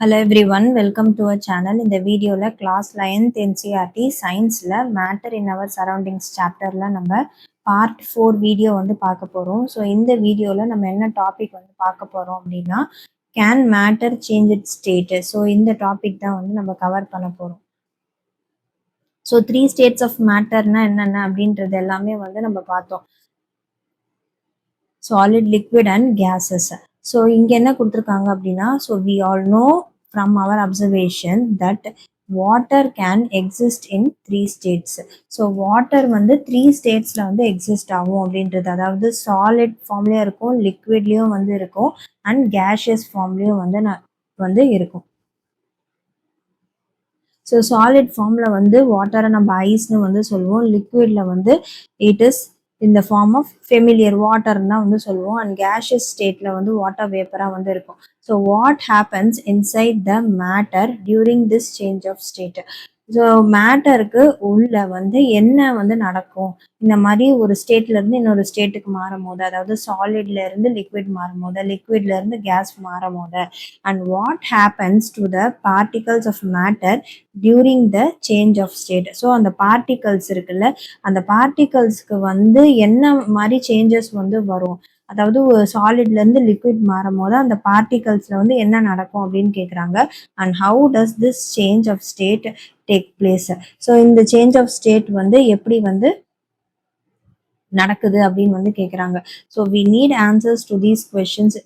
Hello everyone, welcome to our channel. In the video class 9th NCERT Science Matter in Our Surroundings chapter நம்ம part 4 video பார்க்க போறோம். So இந்த வீடியோவில் நம்ம என்ன டாபிக் பார்க்க போறோம் அப்படின்னா can matter change it state. So இந்த டாபிக் தான் நம்ம கவர் பண்ண போறோம். ஸோ 3 states of matterனா என்னென்ன அப்படின்றது எல்லாமே நம்ம பார்த்தோம். Solid, liquid and gases. So இங்க என்ன கொடுத்திருக்காங்க அப்படின்னா, so we all know from our observation that water can exist in 3 states. So water 3 statesல exist ஆகும் அப்படின்றது, அதாவது solid formலயும் இருக்கும், liquidலயும் இருக்கும், and gaseous formலயும் இருக்கும். ஸோ சாலிட் ஃபார்மில் வாட்டரை நம்ம ஐஸ்னு சொல்லுவோம். லிக்விடில் இட் இஸ் இந்த ஃபார்ம் ஆஃப் ஃபெமிலியர் வாட்டர்னு தான் சொல்லுவோம். அண்ட் கேஷியஸ் ஸ்டேட்டில் வாட்டர் வேப்பராக இருக்கும். So what happens inside the matter during this change of state. ஸோ மேட்டருக்கு உள்ள என்ன நடக்கும், இந்த மாதிரி ஒரு ஸ்டேட்ல இருந்து இன்னொரு ஸ்டேட்டுக்கு மாறும் போது, அதாவது சாலிட்ல இருந்து லிக்விட் மாறும் போது, லிக்விட்ல இருந்து கேஸ் மாறும் போது, and what happens to the particles of matter during the change of state. So அந்த பார்ட்டிகல்ஸ் இருக்குல்ல, அந்த பார்ட்டிகல்ஸ்க்கு என்ன மாதிரி சேஞ்சஸ் வரும், அதாவது சாலிட்ல இருந்து லிக்விட் மாறும் போது அந்த பார்ட்டிகல்ஸ்ல என்ன நடக்கும் அப்படின்னு கேட்குறாங்க. And how does this change of state take place. So இந்த சேஞ்ச் ஆஃப் ஸ்டேட் எப்படி நடக்குது அப்படின்னு கேட்குறாங்க. So we need answers to these questions.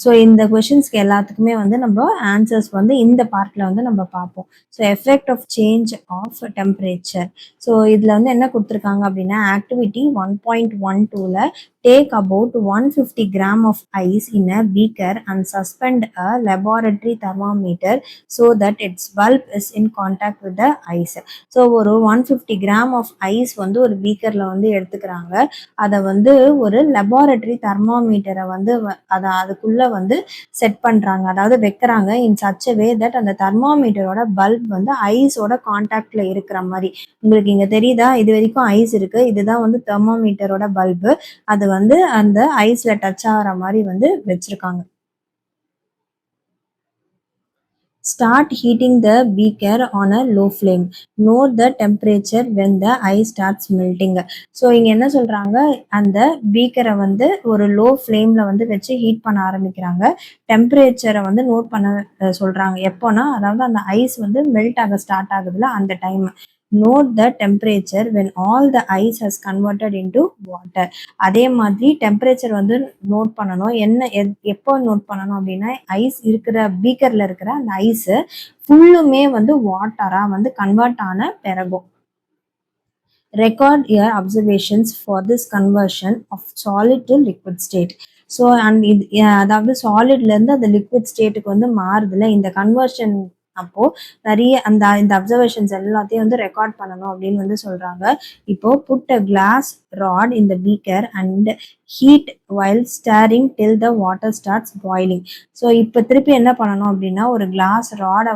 So இந்த கொஷின்ஸ்க்கு எல்லாத்துக்குமே நம்ம ஆன்சர்ஸ் இந்த பார்ட்ல நம்ம பார்ப்போம். So effect of change of temperature. So இதில் என்ன கொடுத்துருக்காங்க அப்படின்னா, ஆக்டிவிட்டி 1.12ல take about 150 gram of ice in a beaker and suspend a laboratory thermometer so that its bulb is in contact with the ice. So ஒரு 150 gram of ice ஒரு பீக்கரில் எடுத்துக்கிறாங்க. அதை ஒரு லெபார்டரி தெர்மாமீட்டரை அதை அதுக்குள்ள செட் பண்றாங்க, அதாவது வைக்கிறாங்க இன் சச் வே தட் அந்த தெர்மாமீட்டரோட பல்ப் ஐஸோட கான்டாக்ட்ல இருக்கிற மாதிரி. உங்களுக்கு இங்க தெரியுதா, இது வரைக்கும் ஐஸ் இருக்கு, இதுதான் தெர்மாமீட்டரோட பல்பு, அது அந்த ஐஸ்ல டச் ஆகிற மாதிரி வச்சிருக்காங்க. Start heating the beaker on a low flame. Note the temperature when the ice starts melting. So இங்கே என்ன சொல்கிறாங்க, அந்த பீக்கரை ஒரு லோ ஃப்ளேமில் வச்சு ஹீட் பண்ண ஆரம்பிக்கிறாங்க. டெம்பரேச்சரை நோட் பண்ண சொல்கிறாங்க. எப்போனா, அதாவது அந்த ஐஸ் மெல்ட் ஆக ஸ்டார்ட் ஆகுதுல அந்த time. Note the temperature when all the ice has converted into water. அதே மாதிரி டெம்பரேச்சர் நோட் பண்ணணும். எப்போ நோட் பண்ணணும் அப்படின்னா, ஐஸ் இருக்கிற பீக்கர்ல இருக்கிற அந்த ஐஸ் ஃபுல்லுமே வாட்டரா கன்வெர்ட் ஆன பிறகும். Record your observations for this conversion of solid to liquid state. So and இது அதாவது சாலிட்ல இருந்து அந்த லிக்விட் ஸ்டேட்டுக்கு மாறுதுல, இந்த கன்வர்ஷன் அப்போ நிறைய இந்த அப்சர்வேஷன்ஸ் எல்லாத்தையும் ரெக்கார்ட் பண்ணணும் அப்படின்னு சொல்றாங்க. இப்போ put a glass rod in the beaker and heat while stirring till the water starts boiling. So இப்போ திருப்பி என்ன பண்ணணும் அப்படின்னா, ஒரு கிளாஸ் ராடை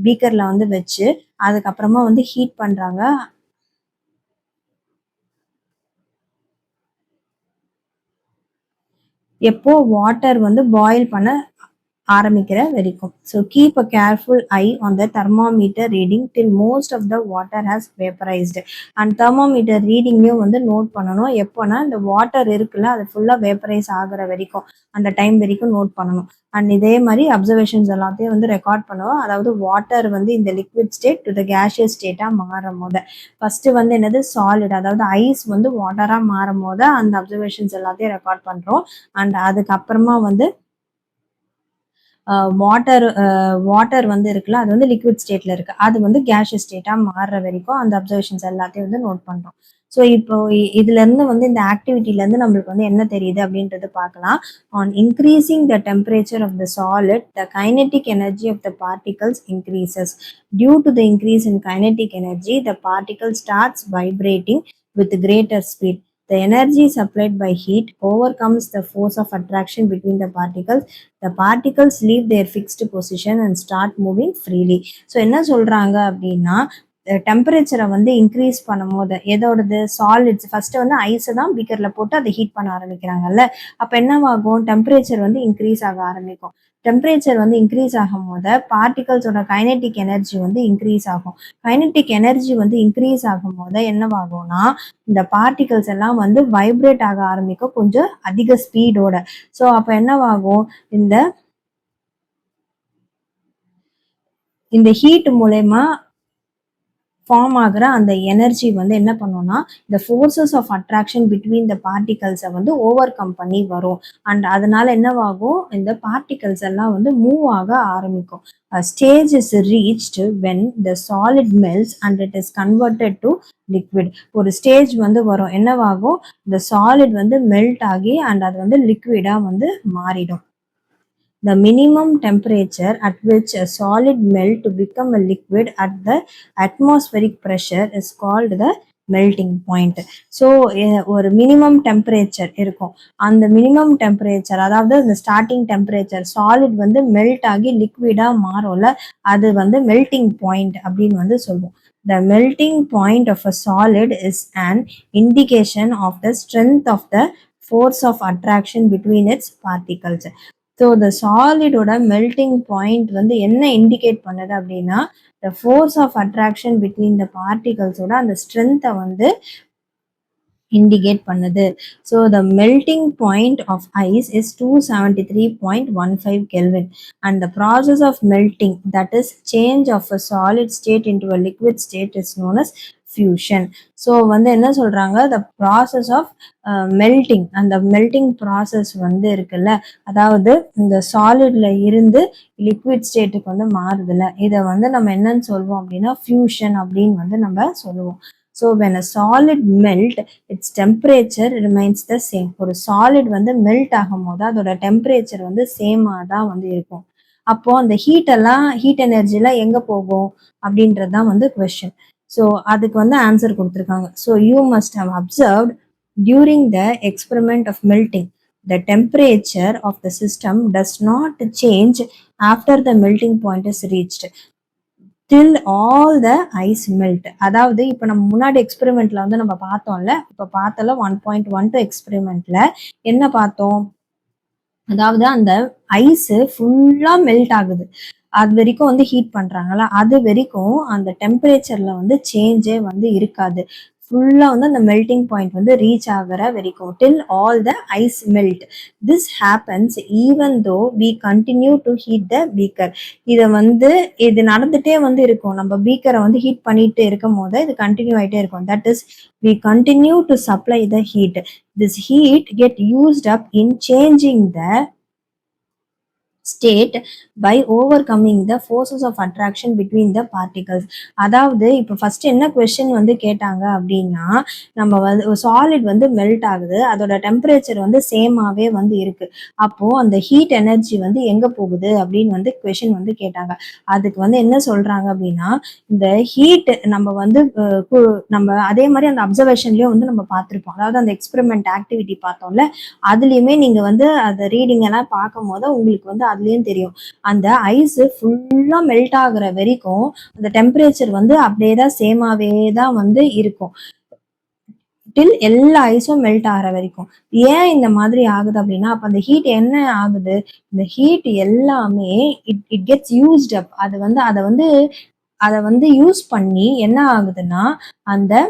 பீக்கர்ல வச்சு அதுக்கப்புறமா ஹீட் பண்றாங்க. எப்போ வாட்டர் பாயில் பண்ண ஆரம்பிக்கிற வரைக்கும். So keep a careful eye on the thermometer reading till most of the water has vaporised. And thermometer ரீடிங்கையும் நோட் பண்ணணும். எப்போனா, இந்த வாட்டர் இருக்குல்ல, அது ஃபுல்லாக வேப்பரைஸ் ஆகிற வரைக்கும், அந்த டைம் வரைக்கும் நோட் பண்ணணும். அண்ட் இதே மாதிரி அப்சர்வேஷன்ஸ் எல்லாத்தையும் ரெக்கார்ட் பண்ணுவோம். அதாவது வாட்டர் இந்த liquid state to the gaseous ஸ்டேட்டாக மாறும் போது, ஃபர்ஸ்ட் என்னது சாலிட், அதாவது ஐஸ் வாட்டராக மாறும் போது அந்த அப்சர்வேஷன்ஸ் எல்லாத்தையும் ரெக்கார்ட் பண்ணுறோம். அண்ட் அதுக்கப்புறமா வாட்டர் இருக்குல்ல, அது லிக்விட் ஸ்டேட்ல இருக்கு, அது கேஷியஸ் ஸ்டேட்டா மாறுற வரைக்கும் அந்த அப்சர்வேஷன்ஸ் எல்லாத்தையும் நோட் பண்றோம். ஸோ இப்போ இதுல இருந்து இந்த ஆக்டிவிட்டில இருந்து நம்மளுக்கு என்ன தெரியுது அப்படின்றது பார்க்கலாம். On increasing the temperature of the solid, the kinetic energy of the particles increases. Due to the increase in kinetic energy, the particle starts vibrating with greater speed. The energy supplied by heat overcomes the force of attraction between the particles. The particles leave their fixed position and start moving freely. So என்ன சொல்றாங்க அப்படின்னா, டெம்பரேச்சரை வந்து increase பண்ணும்போது எதோடது solids first வந்து ஐஸை தான் பீக்கர்ல போட்டு அதை ஹீட் பண்ண ஆரம்பிக்கிறாங்கல்ல. அப்போ என்னவாகும், டெம்பரேச்சர் வந்து இன்க்ரீஸ் ஆக ஆரம்பிக்கும். டெம்பரேச்சர் வந்து இன்க்ரீஸ் ஆகும் போது பார்ட்டிகல்ஸோட கைனெட்டிக் எனர்ஜி வந்து இன்க்ரீஸ் ஆகும். கைனெட்டிக் எனர்ஜி வந்து இன்க்ரீஸ் ஆகும் போது என்னவாகும்னா இந்த பார்ட்டிகல்ஸ் எல்லாம் வந்து வைப்ரேட் ஆக ஆரம்பிக்கும் கொஞ்சம் அதிக ஸ்பீடோட. ஸோ அப்போ என்னவாகும், இந்த இந்த ஹீட் மூலயமா ஃபார்ம் ஆகிற அந்த எனர்ஜி வந்து என்ன பண்ணும்னா இந்த forces of attraction between the பார்ட்டிகல்ஸை வந்து ஓவர் கம் பண்ணி வரும். அண்ட் அதனால என்னவாகும், இந்த பார்ட்டிகல்ஸ் எல்லாம் வந்து மூவ் ஆக ஆரம்பிக்கும். Stage is reached when the solid melts and it is converted to liquid. ஒரு ஸ்டேஜ் வந்து வரும், என்னவாகும், இந்த சாலிட் வந்து மெல்ட் ஆகி அண்ட் அது வந்து லிக்விடா வந்து மாறிடும். The minimum temperature at which a solid melt to become a liquid at the atmospheric pressure is called the melting point. So ஒரு மினிமம் டெம்பரேச்சர் இருக்கும். அந்த மினிமம் டெம்பரேச்சர் அதாவது இந்த ஸ்டார்டிங் டெம்பரேச்சர் சாலிட் வந்து மெல்ட் ஆகி லிக்விடாக மாறும்ல, அது வந்து மெல்டிங் பாயிண்ட் அப்படின்னு வந்து சொல்லுவோம். The melting point of a solid is an indication of the strength of the force of attraction between its particles. So இந்த சாலிடோட மெல்டிங் பாயிண்ட் வந்து என்ன இண்டிகேட் பண்ணுது அப்படின்னா the force of attraction between the பார்ட்டிகல்ஸோட அந்த ஸ்ட்ரென்த்தை வந்து indicate பண்ணுது. So the melting point of ice is 273.15 Kelvin and the process of melting, that is change of a solid state into a liquid state, is known as fusion. So வந்து என்ன சொல்றாங்க, the process of melting, அந்த melting process வந்து இருக்குல்ல, அதாவது இந்த சாலிட்ல இருந்து liquid ஸ்டேட்டுக்கு வந்து மாறுதுல, இதை வந்து நம்ம என்னன்னு சொல்லுவோம் அப்படின்னா ஃபியூஷன் அப்படின்னு வந்து நம்ம சொல்லுவோம். So when a solid melt, its temperature remains the same. ஒரு சாலிட் வந்து மெல்ட் ஆகும் போது அதோட டெம்பரேச்சர் வந்து சேமாக தான் வந்து இருக்கும். அப்போ அந்த ஹீட் எனர்ஜிலாம் எங்கே போகும் அப்படின்றது தான் வந்து கொஸ்டின். ஸோ அதுக்கு வந்து ஆன்சர் கொடுத்துருக்காங்க. So you must have observed during the experiment of melting the temperature of the system does not change after the melting point is reached till all the ice melt. அதாவது இப்போ நம்ம முன்னாடி எக்ஸ்பெரிமெண்ட்ல வந்து நம்ம பார்த்தோம்ல, இப்போ பார்த்தல 1.12 எக்ஸ்பெரிமெண்ட்ல என்ன பார்த்தோம், அதாவது அந்த ஐஸ் ஃபுல்லா மெல்ட் ஆகுது, அது வரைக்கும் வந்து ஹீட் பண்றாங்களா, அது வரைக்கும் அந்த டெம்பரேச்சர்ல வந்து சேஞ்சே வந்து இருக்காது. ஃபுல்லா வந்து அந்த மெல்டிங் பாயிண்ட் வந்து ரீச் ஆகிற வரைக்கும் till all the ice melt. This happens even though we continue to heat the beaker. இதை வந்து இது நடந்துட்டே வந்து இருக்கும், நம்ம பீக்கரை வந்து ஹீட் பண்ணிட்டு இருக்கும் போது இது கண்டினியூ ஆகிட்டே இருக்கும். That is, we continue to supply the heat. This heat get used up in changing the state by overcoming the forces of attraction between the particles. அதாவது இப்போ ஃபர்ஸ்ட் என்ன கொஸ்டின் வந்து கேட்டாங்க அப்படின்னா, நம்ம வந்து சாலிட் வந்து மெல்ட் ஆகுது, அதோட டெம்பரேச்சர் வந்து சேமாவே வந்து இருக்கு, அப்போ அந்த ஹீட் எனர்ஜி வந்து எங்க போகுது அப்படின்னு வந்து கொஸ்டின் வந்து கேட்டாங்க. அதுக்கு வந்து என்ன சொல்றாங்க அப்படின்னா, இந்த ஹீட் நம்ம வந்து நம்ம அதே மாதிரி அந்த அப்சர்வேஷன்லயும் வந்து நம்ம பார்த்துருப்போம், அதாவது அந்த எக்ஸ்பெரிமெண்ட் ஆக்டிவிட்டி பார்த்தோம்ல, அதுலயுமே நீங்க வந்து அந்த ரீடிங் எல்லாம் பார்க்கும் போது உங்களுக்கு வந்து அதுலயும் தெரியும், அந்த ஐஸ் ஃபுல்லா மெல்ட் ஆகுற வரைக்கும் அந்த டெம்பரேச்சர் வந்து அப்படியே தான் சேமாவே தான் வந்து இருக்கும் டில் எல்லா ஐஸும் மெல்ட் ஆகிற வரைக்கும். ஏன் இந்த மாதிரி ஆகுது அப்படின்னா, அப்ப அந்த ஹீட் என்ன ஆகுது, இந்த ஹீட் எல்லாமே இட் கெட்ஸ் யூஸ்ட் அப். அதை வந்து யூஸ் பண்ணி என்ன ஆகுதுன்னா அந்த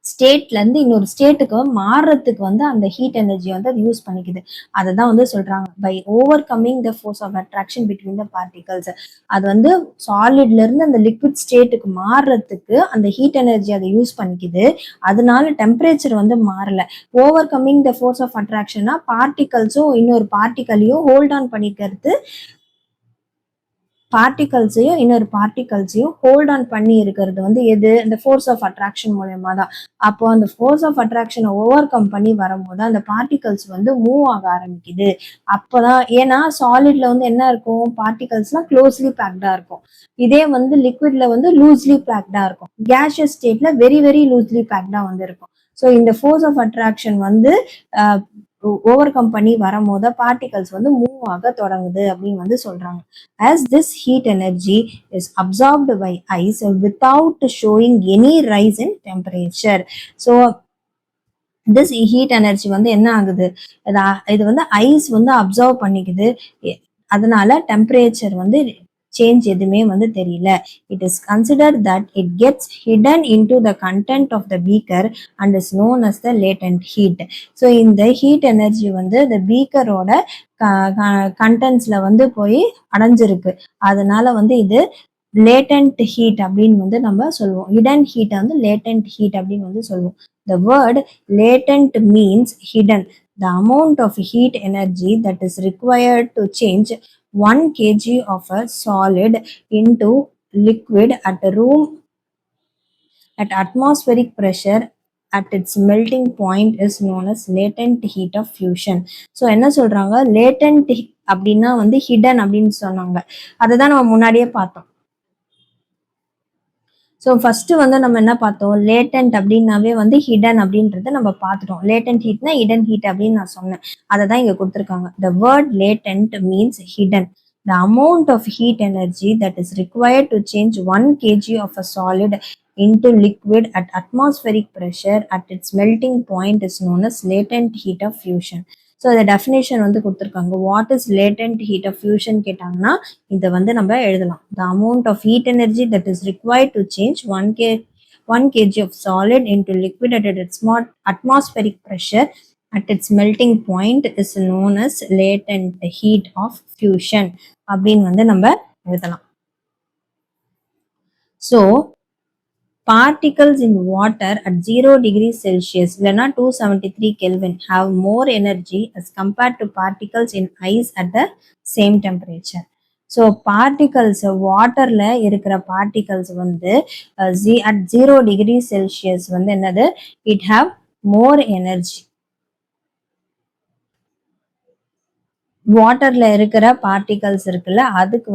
ஸ்டேட்ல இருந்து இன்னொரு ஸ்டேட்டுக்கு மாறுறதுக்கு வந்து அந்த ஹீட் எனர்ஜி வந்து அது யூஸ் பண்ணிக்குது. அதை தான் வந்து சொல்றாங்க by overcoming the force of attraction between the particles. அது வந்து சாலிட்ல இருந்து அந்த லிக்விட் ஸ்டேட்டுக்கு மாறுறதுக்கு அந்த ஹீட் எனர்ஜி அதை யூஸ் பண்ணிக்குது, அதனால டெம்பரேச்சர் வந்து மாறல. Overcoming the force of அட்ராக்ஷன்னா பார்ட்டிகல்ஸும் இன்னொரு பார்ட்டிகலையும் ஹோல்ட் ஆன் பண்ணிக்கிறது, பார்ட்டிகல்ஸையும் இன்னொரு பார்ட்டிகல்ஸையும் ஹோல்ட் ஆன் பண்ணி இருக்கிறது வந்து எது, இந்த ஃபோர்ஸ் ஆஃப் அட்ராக்ஷன் மூலயமா தான். அப்போ அந்த ஃபோர்ஸ் ஆஃப் அட்ராக்ஷனை ஓவர் கம் பண்ணி வரும்போது அந்த பார்ட்டிகல்ஸ் வந்து மூவ் ஆக ஆரம்பிக்குது. அப்போதான், ஏன்னா சாலிட்ல வந்து என்ன இருக்கும், பார்ட்டிகல்ஸ்லாம் க்ளோஸ்லி பேக்டா இருக்கும், இதே வந்து லிக்விட்ல வந்து லூஸ்லி பேக்டா இருக்கும், கேஷியஸ் ஸ்டேட்ல வெரி வெரி லூஸ்லி பேக்டா வந்து இருக்கும். ஸோ இந்த ஃபோர்ஸ் ஆஃப் அட்ராக்ஷன் வந்து ஓவர் கம் பண்ணி வரும்போது பார்ட்டிகல்ஸ் வந்து மூவ் ஆக தொடங்குது அப்படின்னு வந்து சொல்றாங்க. as this heat energy is absorbed by ice without showing any rise in temperature. so this heat energy வந்து என்ன ஆகுது, இது வந்து ஐஸ் வந்து அப்சர்வ் பண்ணிக்குது. அதனால டெம்பரேச்சர் வந்து சேஞ்ச் எதுவுமே வந்து தெரியல. It is considered that it gets hidden into the content of the beaker and is known as the latent heat. So இந்த ஹீட் எனர்ஜி வந்து இந்த பீக்கரோட கண்டென்ட்ஸ்ல வந்து போய் அடைஞ்சிருக்கு. அதனால வந்து இது லேட்டன்ட் ஹீட் அப்படின்னு வந்து நம்ம சொல்லுவோம். ஹிடன் ஹீட் வந்து லேட்டன்ட் ஹீட் அப்படின்னு வந்து சொல்லுவோம். The word latent means hidden. The amount of heat energy that is required to change 1 kg of a solid into liquid at atmospheric pressure at its melting point is known as latent heat of fusion. So என்ன சொல்றாங்க, latent அப்படின்னா வந்து hidden அப்படின்னு சொன்னாங்க. அதை தான் நம்ம முன்னாடியே பார்த்தோம். ஸோ ஃபர்ஸ்ட் வந்து நம்ம என்ன பார்த்தோம், லேட்டன்ட் அப்படின்னாவே வந்து ஹிடன் அப்படின்றத நம்ம பார்த்துட்டோம். லேட்டன்ட் ஹீட்னா ஹிடன் ஹீட் அப்படின்னு நான் சொன்னேன். அதை தான் இங்கே கொடுத்துருக்காங்க. The word latent means hidden. The amount of heat energy that is required to change 1 kg of a solid into liquid at atmospheric pressure at its melting point is known as latent heat of fusion. So இந்த definition வந்து கொடுத்துருக்காங்க. What is latent heat of fusion கேட்டாங்கன்னா இதை வந்து நம்ம எழுதலாம். The amount of heat energy that is required to change 1 kg of solid into liquid at its atmospheric pressure at its melting point is known as latent heat of fusion அப்படின்னு வந்து நம்ம எழுதலாம். So particles in water at 0 degrees Celsius இல்லைனா 273 Kelvin have more energy as compared to particles in ice at the same temperature. So particles வாட்டர்ல இருக்கிற particles வந்து at 0 degree Celsius வந்து என்னது, it have more energy. வாட்டர்ல இருக்கிற particles இருக்குல்ல, அதுக்கு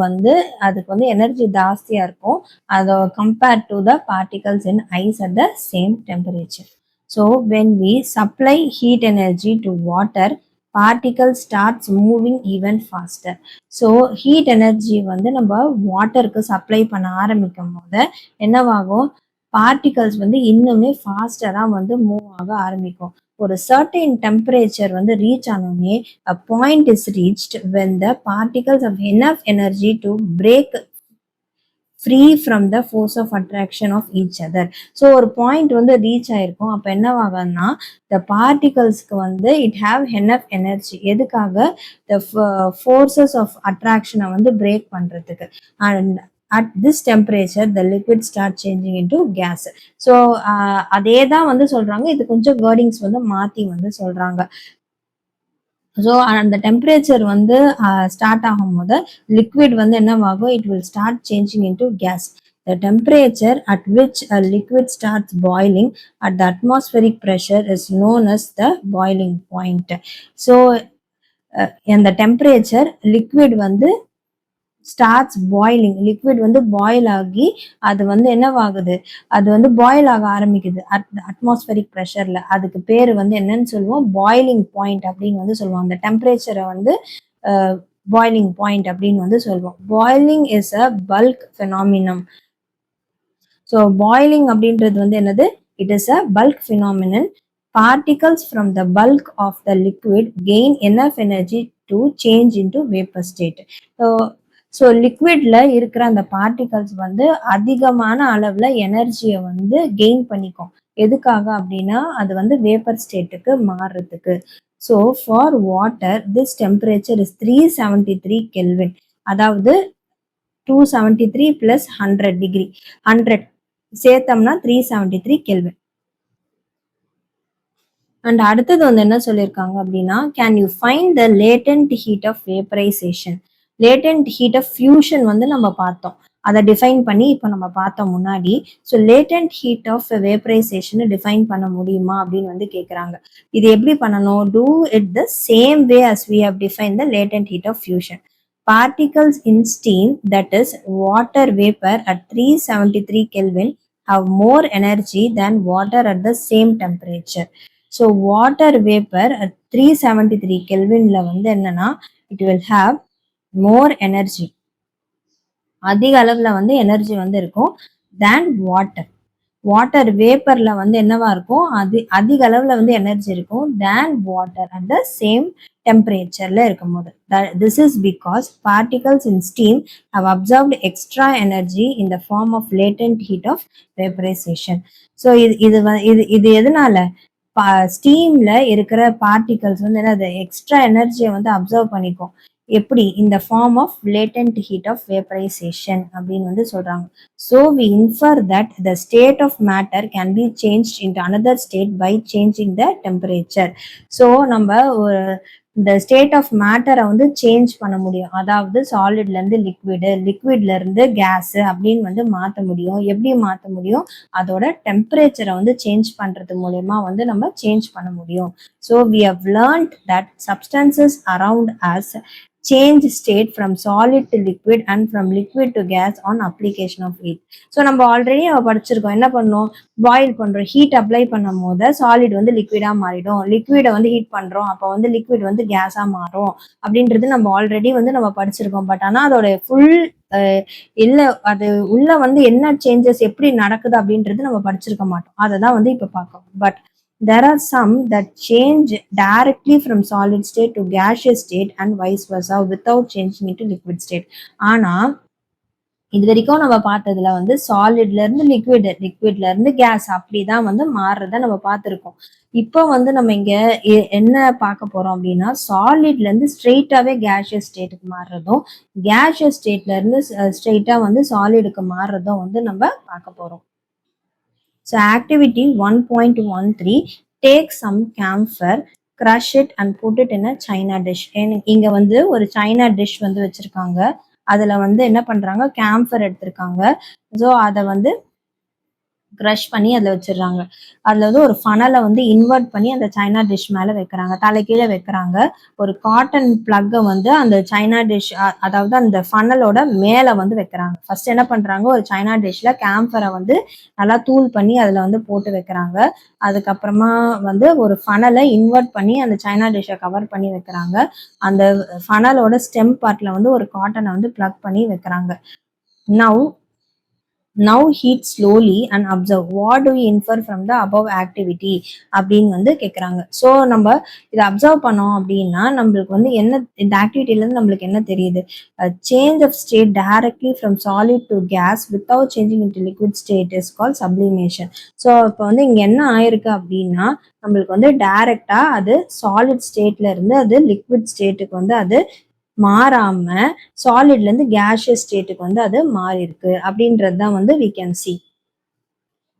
வந்து எனர்ஜி ஜாஸ்தியா இருக்கும். அதை compared to the particles in ice at the same temperature. So when we supply heat energy to water, particle starts moving even faster. So heat energy வந்து நம்ம வாட்டருக்கு சப்ளை பண்ண ஆரம்பிக்கும் போது என்னவாகும், பார்ட்டிகல்ஸ் வந்து இன்னுமே ஃபாஸ்டரா வந்து மூவ் ஆக ஆரம்பிக்கும். ஒரு சர்டைன் டெம்பரேச்சர் வந்து ரீச் ஆனோடனே a point is reached when the particles have enough energy to break free from the force of attraction of each other. So ஒரு பாயிண்ட் வந்து ரீச் ஆயிருக்கும். அப்போ என்னவாகும்னா the particlesக்கு வந்து it have enough energy. எதுக்காக, the forces of attraction வந்து break பண்றதுக்கு. and at this temperature the liquid start changing into gas. So அதே தான் வந்து சொல்றாங்க. இது கொஞ்சம் வேர்டிங்ஸ் வந்து மாத்தி வந்து சொல்றாங்க. ஸோ அந்த டெம்பரேச்சர் வந்து ஸ்டார்ட் ஆகும் போது லிக்விட் வந்து என்னவாகும், it will start changing into gas. The temperature at which a liquid starts boiling at the atmospheric pressure is known as the boiling point. So அந்த டெம்பரேச்சர் லிக்விட் வந்து starts boiling, liquid வந்து boil ஆகி அது வந்து என்னவாகுது, அது வந்து boil ஆக ஆரம்பிக்குது அட்மாஸ்பரிக் ப்ரெஷர்ல. அதுக்கு பேர் வந்து என்னன்னு சொல்லுவோம், பாயிலிங் பாயிண்ட் அப்படின்னு வந்து சொல்லுவோம். அந்த டெம்பரேச்சரை வந்து பாயிலிங் பாயிண்ட் அப்படின்னு வந்து சொல்லுவோம். Boiling is a bulk phenomenon. So boiling அப்படின்றது வந்து என்னது, it is a bulk phenomenon. Particles from the bulk of the liquid gain enough energy to change into vapour state. So லிக்விட்ல இருக்கிற அந்த பார்ட்டிகல்ஸ் வந்து அதிகமான அளவுல எனர்ஜியை வந்து கெயின் பண்ணிக்கும். எதுக்காக அப்படின்னா அது வந்து வேப்பர் ஸ்டேட்டுக்கு மாறுறதுக்கு. So for water this temperature is 373 kelvin. அதாவது 273 பிளஸ் 100 டிகிரி, 100 சேர்த்தோம்னா 373 கெல்வின். அண்ட் அடுத்தது வந்து என்ன சொல்லியிருக்காங்க அப்படின்னா, can you find the latent heat of vaporization. Latent heat of fusion வந்து நம்ம பார்த்தோம், அதை டிஃபைன் பண்ணி இப்போ நம்ம பார்த்தோம் முன்னாடி. So latent heat of vaporization define பண்ண முடியுமா அப்படின்னு வந்து கேட்குறாங்க. இது எப்படி பண்ணணும், do it the same way as we have define the latent heat of fusion. Particles in steam, that is water vapor at 373 Kelvin have more energy than water at the same temperature. So water vapour 373 கெல்வின்ல வந்து என்னன்னா it will have more energy, அதிக அளவுல வந்து energy வந்து இருக்கும் தேன் water. Water வேப்பர்ல வந்து என்னவா இருக்கும், அதிக அளவுல வந்து எனர்ஜி இருக்கும் தேன் வாட்டர் அட் த சேம் டெம்பரேச்சர்ல இருக்கும் போது. This is because particles in steam have absorbed extra energy in the form of latent heat of vaporization. So இது எதனால ஸ்டீம்ல இருக்கிற பார்ட்டிகல்ஸ் வந்து என்னது எக்ஸ்ட்ரா எனர்ஜியை வந்து அப்சர்வ் பண்ணிக்கும். எப்படி? இந்த form of latent heat of vaporization அப்படின்னு வந்து சொல்றாங்க. So we infer that the state of matter can be change into another state by changing the temperature. So நம்ம ஒரு இந்த ஸ்டேட் ஆஃப் மேட்டரை வந்து சேஞ்ச் பண்ண முடியும். அதாவது சாலிட்ல இருந்து லிக்விடு, லிக்விட்ல இருந்து கேஸ் அப்படின்னு வந்து மாற்ற முடியும். எப்படி மாற்ற முடியும்? அதோட டெம்பரேச்சரை வந்து சேஞ்ச் பண்றது மூலயமா வந்து நம்ம சேஞ்ச் பண்ண முடியும். So we have learnt that substances around us change state from solid to liquid and from liquid to gas on application of heat. So நம்ம ஆல்ரெடி படிச்சிருக்கோம். என்ன பண்ணோம்? பாயில் பண்றோம், ஹீட் அப்ளை பண்ணும் போது சாலிட் வந்து லிக்விடா மாறிடும், லிக்விடை வந்து ஹீட் பண்றோம், அப்போ வந்து லிக்விட் வந்து கேஸா மாறும் அப்படின்றது நம்ம ஆல்ரெடி வந்து நம்ம படிச்சிருக்கோம். பட் ஆனால் அதோட ஃபுல் இல்ல அது உள்ள வந்து என்ன சேஞ்சஸ் எப்படி நடக்குது அப்படின்றது நம்ம படிச்சிருக்க மாட்டோம். அதை தான் வந்து இப்போ பார்க்கணும். But there are some that change directly from solid state to gaseous state and vice versa without changing into liquid state. ஆனா இது வரைக்கும் நம்ம பார்த்ததுல வந்து சாலிட்ல இருந்து லிக்விட், லிக்விட்ல இருந்து கேஸ் அப்படிதான் வந்து மாறுறத நம்ம பார்த்துருக்கோம். இப்போ வந்து நம்ம இங்க என்ன பார்க்க போறோம் அப்படின்னா, சாலிட்ல இருந்து ஸ்ட்ரெயிட்டாவே கேஷியஸ் ஸ்டேட்டுக்கு மாறுறதும், கேஷியஸ் ஸ்டேட்ல இருந்து ஸ்ட்ரெயிட்டா வந்து சாலிடுக்கு மாறுறதும் வந்து நம்ம பார்க்க போறோம். So activity 1.13, take some camphor, crush it and put it in a china dish. இங்க வந்து ஒரு சைனா டிஷ் வந்து வச்சிருக்காங்க. அதுல வந்து என்ன பண்றாங்க, கேம்ஃபர் எடுத்திருக்காங்க. ஸோ அதை வந்து க்ரஷ் பண்ணி அதில் வச்சிடுறாங்க. அதில் வந்து ஒரு ஃபனலை வந்து இன்வெர்ட் பண்ணி அந்த சைனா டிஷ் மேலே வைக்கிறாங்க, தலைக்கீழே வைக்கிறாங்க. ஒரு காட்டன் பிளக்கை வந்து அந்த சைனா டிஷ் அதாவது அந்த ஃபனலோட மேலே வந்து வைக்கிறாங்க. ஃபர்ஸ்ட் என்ன பண்ணுறாங்க, ஒரு சைனா டிஷ்ல கேம்ஃபரை வந்து நல்லா தூள் பண்ணி அதில் வந்து போட்டு வைக்கிறாங்க. அதுக்கப்புறமா வந்து ஒரு ஃபனலை இன்வெர்ட் பண்ணி அந்த சைனா டிஷ்ஷை கவர் பண்ணி வைக்கிறாங்க. அந்த ஃபனலோட ஸ்டெம் பார்ட்ல வந்து ஒரு காட்டனை வந்து பிளக் பண்ணி வைக்கிறாங்க. Now heat slowly and observe what do we infer from the above activity அப்படின்னு வந்து கேட்குறாங்க. ஸோ நம்ம இதை அப்சர்வ் பண்ணோம் அப்படின்னா நம்மளுக்கு வந்து என்ன இந்த ஆக்டிவிட்டிலேருந்து நம்மளுக்கு என்ன தெரியுது, change of state directly from solid to gas without changing into liquid state is call sublimation. So இப்போ வந்து இங்கே என்ன ஆயிருக்கு அப்படின்னா நம்மளுக்கு வந்து டைரக்டா அது சாலிட் ஸ்டேட்ல இருந்து அது லிக்விட் ஸ்டேட்டுக்கு வந்து அது மாறாம சாலிட்ல இருந்து கேஷியஸ் ஸ்டேட்டுக்கு வந்து அது மாறி இருக்கு அப்படின்றது தான் வந்து we can see.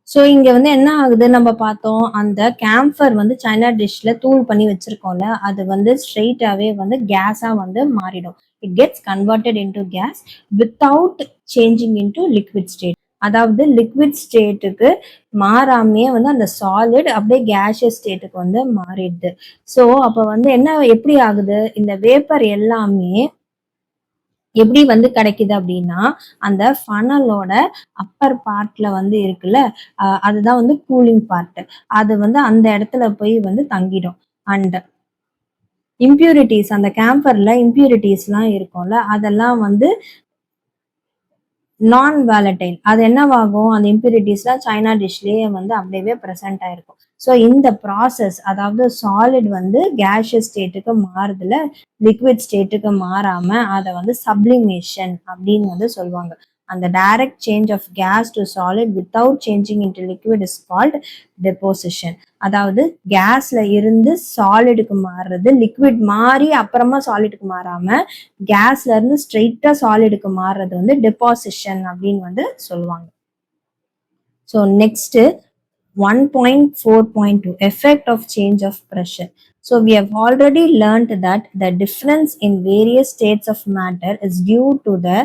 ஸோ இங்க வந்து என்ன ஆகுது, நம்ம பார்த்தோம் அந்த கேம்ஃபர் வந்து சைனா டிஷ்ல தூள் பண்ணி வச்சிருக்கோம்ல, அது வந்து ஸ்ட்ரெயிட்டாவே வந்து கேஸா வந்து மாறிடும். It gets converted into gas without changing into liquid state. அதாவது லிக்விட் ஸ்டேட்டுக்கு மாறாமையே வந்து அந்த சாலிட் அப்படியே கேஷியஸ் ஸ்டேட்டுக்கு வந்து மாறிடுது. ஸோ அப்போ வந்து என்ன எப்படி ஆகுது, இந்த வேப்பர் எல்லாமே எப்படி வந்து கிடைக்குது அப்படின்னா அந்த ஃபனலோட அப்பர் பார்ட்ல வந்து இருக்குல்ல, அதுதான் வந்து கூலிங் பார்ட். அது வந்து அந்த இடத்துல போய் வந்து தங்கிடும். அண்ட் இம்பியூரிட்டிஸ், அந்த கேம்பர்ல இம்பியூரிட்டிஸ்லாம் இருக்கும்ல, அதெல்லாம் வந்து நான் வேலடைல். அது என்னவாகும், அந்த இம்பியூரிட்டிஸ்லாம் சைனா டிஷ்லயே வந்து அப்படியே ப்ரெசென்ட் ஆயிருக்கும். ஸோ இந்த ப்ராசஸ் அதாவது சாலிட் வந்து கேஷியஸ் ஸ்டேட்டுக்கு மாறுதுல, லிக்விட் ஸ்டேட்டுக்கு மாறாம அதை வந்து சப்ளிமேஷன் அப்படின்னு வந்து சொல்லுவாங்க. அந்த direct change of gas to solid without changing into liquid is called deposition. அதாவது கேஸ்ல இருந்து சாலிடுக்கு மாறுறது, லிக்விட் மாறி அப்புறமா சாலிடுக்கு மாறாம கேஸ்ல இருந்து ஸ்ட்ரெயிட்டா சாலிடுக்கு மாறுறது வந்து டெபாசிஷன் அப்படின்னு வந்து சொல்லுவாங்க. So next 1.4.2, effect of change of pressure. So we have already learned that the difference in various states of matter is due to the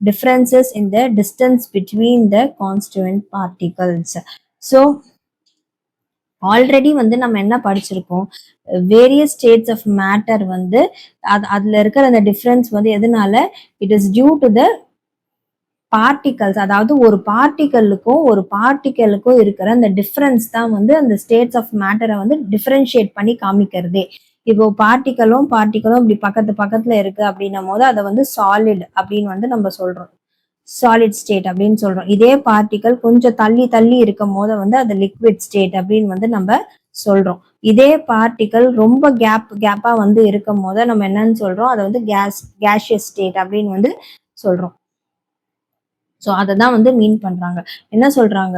differences in the distance between the constituent particles. So already வந்து நம்ம என்ன படிச்சிருக்கோம், various states of matter வந்து அதுல இருக்கிற அந்த difference வந்து எதனால, it is due to the particles, அதாவது ஒரு பார்ட்டிக்கலுக்கும் இருக்கிற அந்த டிஃபரன்ஸ் தான் வந்து அந்த ஸ்டேட்ஸ் ஆஃப் மேட்டரை வந்து டிஃபரன்ஷியேட் பண்ணி காமிக்கிறதே. இப்போ பார்ட்டிக்கலும் இப்படி பக்கத்துல இருக்கு அப்படின்னும் போது அதை வந்து சாலிட் அப்படின்னு வந்து நம்ம சொல்றோம். சாலிட் ஸ்டேட் அப்படின்னு சொல்றோம். இதே பார்ட்டிக்கல் கொஞ்சம் தள்ளி தள்ளி இருக்கும் போது வந்து அது லிக்விட் ஸ்டேட் அப்படின்னு வந்து நம்ம சொல்றோம். இதே பார்ட்டிக்கல் ரொம்ப கேப்பா வந்து இருக்கும் போது நம்ம என்னன்னு சொல்றோம், அதை வந்து கேஷியஸ் ஸ்டேட் அப்படின்னு வந்து சொல்றோம். ஸோ அதை தான் வந்து மீன் பண்றாங்க. என்ன சொல்றாங்க,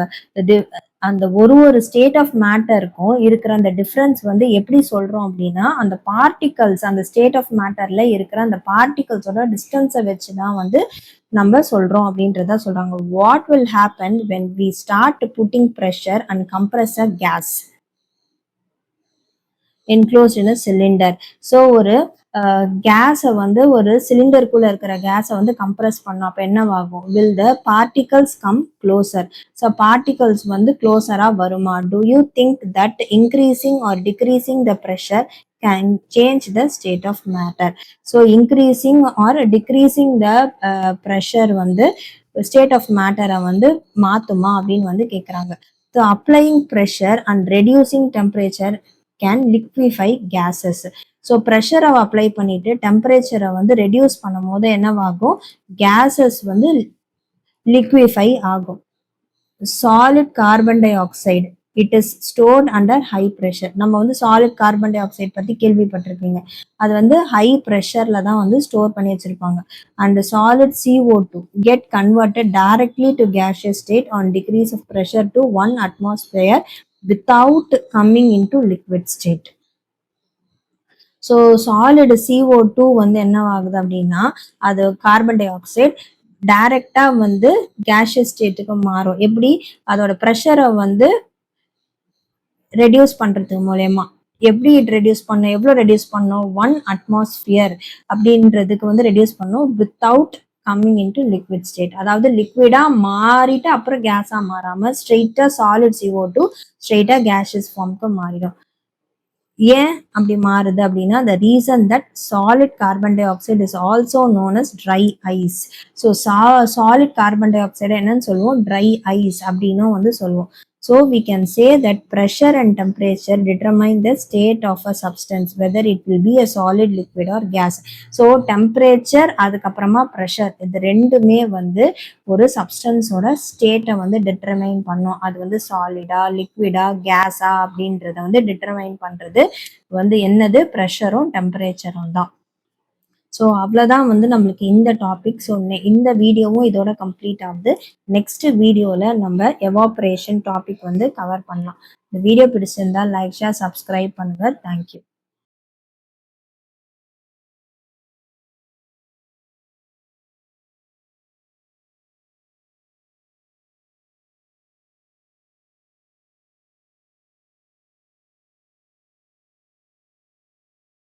அந்த ஒரு ஸ்டேட் ஆஃப் மேட்டருக்கும் இருக்கிற அந்த டிஃபரன்ஸ் வந்து எப்படி சொல்றோம் அப்படின்னா, அந்த பார்ட்டிகல்ஸ் அந்த ஸ்டேட் ஆஃப் மேட்டர்ல இருக்கிற அந்த பார்ட்டிகல்ஸோட டிஸ்டன்ஸை வச்சு தான் வந்து நம்ம சொல்றோம் அப்படின்றத சொல்றாங்க. What will happen when we start putting pressure and compress a gas enclosed in a cylinder? So ஒரு கேஸை வந்து ஒரு சிலிண்டருக்குள்ள இருக்கிற கேஸை வந்து கம்ப்ரஸ் பண்ணோம். அப்போ என்னவாகும், will the particles come closer? So particles வந்து க்ளோசரா வருமா? Do you think that increasing or decreasing the pressure can change the state of matter? So increasing or decreasing the pressure வந்து state of matter வந்து மாத்துமா அப்படின்னு வந்து கேக்குறாங்க. So applying pressure and reducing temperature can liquefy gases. So ப்ரெஷரை apply பண்ணிட்டு டெம்பரேச்சரை வந்து reduce பண்ணும் போது என்னவாகும், கேசஸ் வந்து லிக்விஃபை ஆகும். Solid carbon di oxide it is stored under high pressure. நம்ம வந்து சாலிட் கார்பன் டை ஆக்சைடு பத்தி கேள்விப்பட்டிருப்பீங்க. அது வந்து ஹை ப்ரெஷர்ல தான் வந்து ஸ்டோர் பண்ணி வச்சிருப்பாங்க. And solid CO2 get converted directly to gaseous state on decrease of pressure to 1 atmosphere without coming into liquid state. So solid CO2 வந்து என்னவாகுது அப்படின்னா, அது கார்பன் டை ஆக்சைடு டைரக்டா வந்து கேஷியஸ் ஸ்டேட்டுக்கு மாறும். எப்படி, அதோட ப்ரெஷரை வந்து ரெடியூஸ் பண்றது மூலயமா. எப்படி எவ்வளோ ரெடியூஸ் பண்ணும், 1 atmosphere அப்படின்றதுக்கு வந்து ரெடியூஸ் பண்ணும் without coming into liquid state. அதாவது லிக்விடா மாறிட்டு அப்புறம் கேஸா மாறாம ஸ்ட்ரெயிட்டா சாலிட் CO2 ஸ்ட்ரெயிட்டா கேஷியஸ் ஃபார்முக்கு மாறிடும். ஏன் அப்படி மாறுது அப்படின்னா, the reason that solid carbon dioxide is also known as dry ice. So solid carbon di oxide என்னன்னு சொல்லுவோம், ட்ரை ஐஸ் அப்படின்னும் வந்து சொல்லுவோம். So we can say that pressure and temperature determine the state of a substance, whether it will be a solid, liquid or gas. So temperature அதுக்கப்புறமா pressure இது ரெண்டுமே வந்து ஒரு சப்ஸ்டன்ஸோட ஸ்டேட்டை வந்து டிட்டர்மைன் பண்ணும். அது வந்து சாலிடா, லிக்விடா, கேஸா அப்படின்றத வந்து டிட்டர்மைன் பண்றது வந்து என்னது, ப்ரெஷரும் டெம்பரேச்சரும் தான். ஸோ அவ்வளோதான் வந்து நம்மளுக்கு இந்த டாபிக். ஸோ இந்த வீடியோவும் இதோட கம்ப்ளீட் ஆகுது. நெக்ஸ்ட் வீடியோவில் நம்ம எவாப்ரேஷன் டாபிக் வந்து கவர் பண்ணலாம். இந்த வீடியோ பிடிச்சிருந்தா லைக், ஷேர், சப்ஸ்கிரைப் பண்ணுங்க. தேங்க்யூ.